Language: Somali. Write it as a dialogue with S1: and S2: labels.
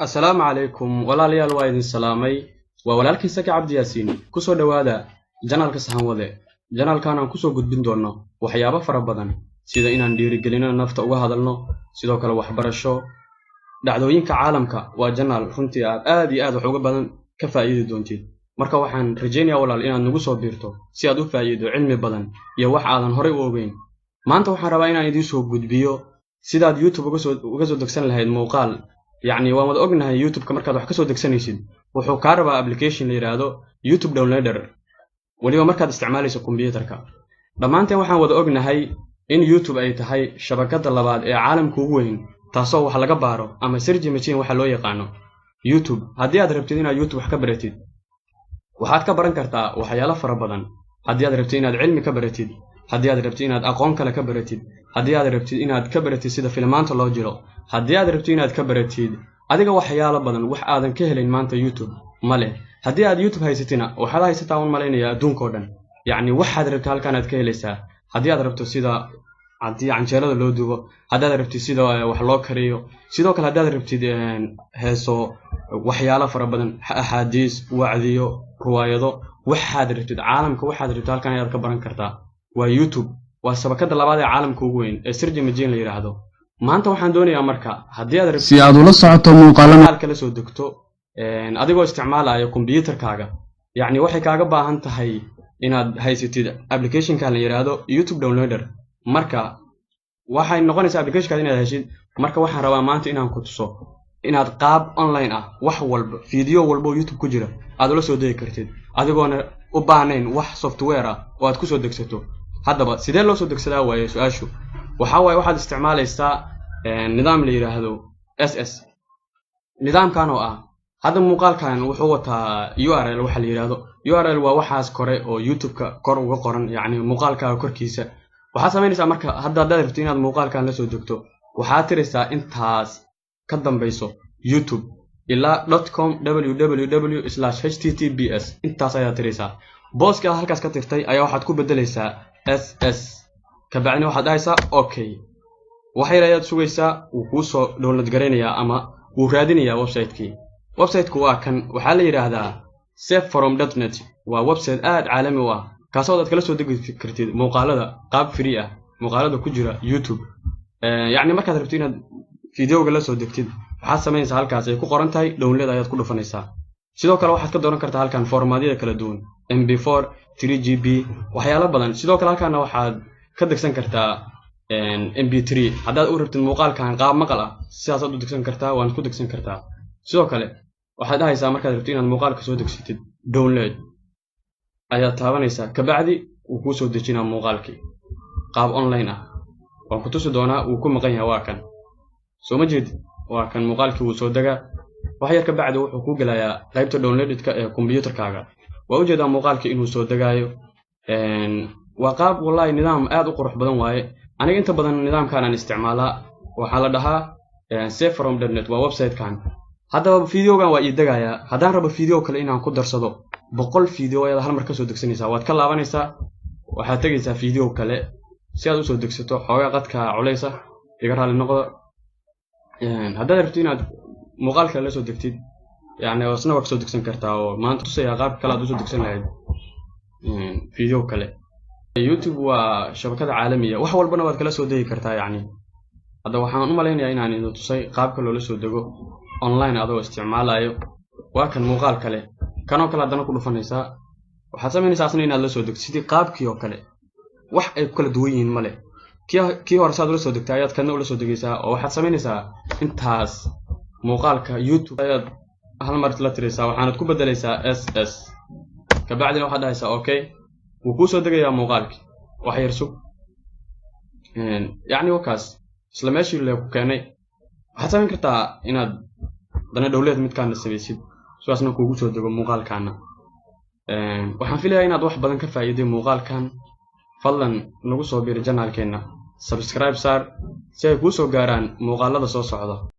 S1: السلام عليكم walaalyaal waa idin salaamay waa walaalkii Saki Cabdi Yaasiin ku soo dhawaada janaalka sahan wade janaalkan aan ku soo gudbin doono waxyaabo fara badan sida inaan dhiirigelino nafta uga hadalno sidoo kale waxbarasho dhacdooyinka caalamka waa janaal runtii aad iyo aad wax uga badan ka faa'iido doontid marka waxaan rajaynayaa walaal inaad nagu soo biirto si aad u faa'iido cilmi badan iyo wax aadan horay u ogeyn maanta waxaan rabaa inaan idin soo gudbiyo sidaad YouTube uga soo degsan lahayd muuqaal يعني وما أقولنا يوتيوب كمرة كذا حكسو دكسنيشين وحكاربا أبليكيشن اللي يرادو يوتيوب داونلودر واليوم مركز استعمالي سو كمبيوتر كا لما أنت وحنا وضع أقولنا هاي إن يوتيوب أي تهاي شبكات اللباد عالم كوين تصو حلقة بارو أما سيرجي ماشين وحلو يقانو يوتيوب هدي أدربتين يوتيوب حكبرتيد وحد كبرن كرتا وحيالا فربضان هدي أدربتين العلم كبرتيد هدي أدربتين أقوم كلا كبرتيد هدي أدربتين كبرتيد سيدا فيلمانت الله جرو haddii aad rabto inaad ka baratid adiga waxyaalo badan wax aadan ka helin maanta YouTube male haddii aad YouTube haysatina waxaad haysataa un maleynaya adduunka oo dhan yani waxaad rabto halkan aad ka helaysaa haddii aad rabto sida canjeelada loo dubo haddii aad rabtid sida wax loo kariyo sidoo kale haddii aad rabtid heeso waxyaalo fara badan axaadiis wacdiyo riwaayado waxaad rabtid caalamka waxaad rabto halkan ayaad ka baran kartaa waa YouTube waa shabakada labaad ee caalamka ugu weyn ee Sirji Majin la yiraahdo maanta waxaan doonayaa marka haddii aad rabtid
S2: si aad ula socoto muuqaalada
S1: kala soo degto adigoo isticmaalaya kombiyuutarkaaga yani waxay kaaga baahan tahay inaad haysatid application-ka la yiraahdo YouTube downloader marka waxay noqonaysaa application-ka inaad heshid marka waxaan rabaa maanta inaan ku tuso inaad qaab online ah wax walba video walba YouTube ku jira aad ula soo degi kartid adigoona u baahnayn wax software ah oo aad ku soo degsato haddaba sidee loo soo degsadaa waaye su'aashu waxa way waxaad isticmaalaysaa nidaam la yiraahdo SS nidaamkan oo ah hadda muuqaalkan wuxuu wataa URL waxa la yiraahdo URL waa waxaas kore oo YouTube-ka kor uga qoran yani muuqaalka korkiisa waxa sameynaysaa marka hadda aad rabto inaad muuqaalkan la soo degto waxa tiraysaa intaas ka dambayso YouTube ila .com www/https intaas ayaa tiraysaa booska halkaas ka tirtay ayaa waxaad ku bedelaysaa SS kabacdina waxaad dhahaysaa okay waxay raayad sugaysaa uu ku soo download gareynayaa ama uu raadinayaa website-ku waa kan waxa la yiraahdaa safeforum.net waa website aad caalami u ah kaasoo aad kala soo degi kartid muuqaalada qaab free ah muuqaalada ku jira YouTube yani markaad rabto inaad video-ga la soo degtid waxaad sameynaysaa halkaas ay ku qoran tahay download ayaad ku dhufanaysaa sidoo kale waxaad ka dooran kartaa halkan formaadada kala duwan MP4 3GB waxyaalo badan sidoo kale halkan waxaad ka degsan kartaa MP3 haddaad u rabtid muuqaalkan qaab maqal ah sidaas aad u degsan kartaa waan ku degsan kartaa sidoo kale waxaad dhahaysaa markaad rabtid inaad muuqaalka soo degsatid download ayaad taabanaysaa kabacdi uu ku soo dejinaa muuqaalkii qaab online ah waan ku tusi doonaa uu ku maqan yahay waa kan soo ma jeed waa kan muuqaalkii uu soo dagaa wax yar kabacdi wuxuu ku galayaa qaybta downloadka ee kombiyuutarkaaga waa u jeedaa muuqaalkii inuu soo dagaayo وقاب والله نظام آد وقرح بدن واي أنا أنت بدن نظام كان استعماله وحالة ده safeforum.net وويب سايت كان هذا فيديو كان وايد دقايا هذا رب فيديو كلنا عن قدر صدق بقول فيديو هذا هالمركز سودكسني سوا واتكلم عن إنسا وحتجي فيديو كله سيادو سودكسته حاجة قد كعليسة يقرأ النقطة هذا ربطينا مقال كله سودكتيد يعني وصلنا وقت سودكسن كرتا وما أنت تسيا غاب كلا دو سودكسن لعيد فيديو كله يوتيوب وشبكات عالمية wax walbana waad kala soo degi kartaa yani hada waxaan u maleynayaa inaan idin tusay qaabka loo soo dego online adoo isticmaalayo waa kan muuqaal kale kanoo kala hadana ku dhufanaysaa waxaad sameynaysaa asna inaad la soo degto sidii qaabkii oo kale wax ay kala duwan yihiin male kii hore saad la soo degtay ayaad kana ula soo degaysaa oo waxaad sameynaysaa intaas muuqaalka YouTube ayaad hal mar la tiraysaa waxaad ku bedelaysaa SS kabacdina waxaad dhahaysaa okay وكوسو دقيقة موقالك وحير سوق يعني وكاس سلماشي اللي كاني حتى من كرتا إن دنا دولة متكان السبيسيد سو أصلا كوسو دقيقة موقال كان وحنفيلها إن أضوح بدن كفايدة موقال كان فضلا نقصو بيرجعنا لكنا سبسكرايب صار سيكوسو جاران موقالة صوص عضا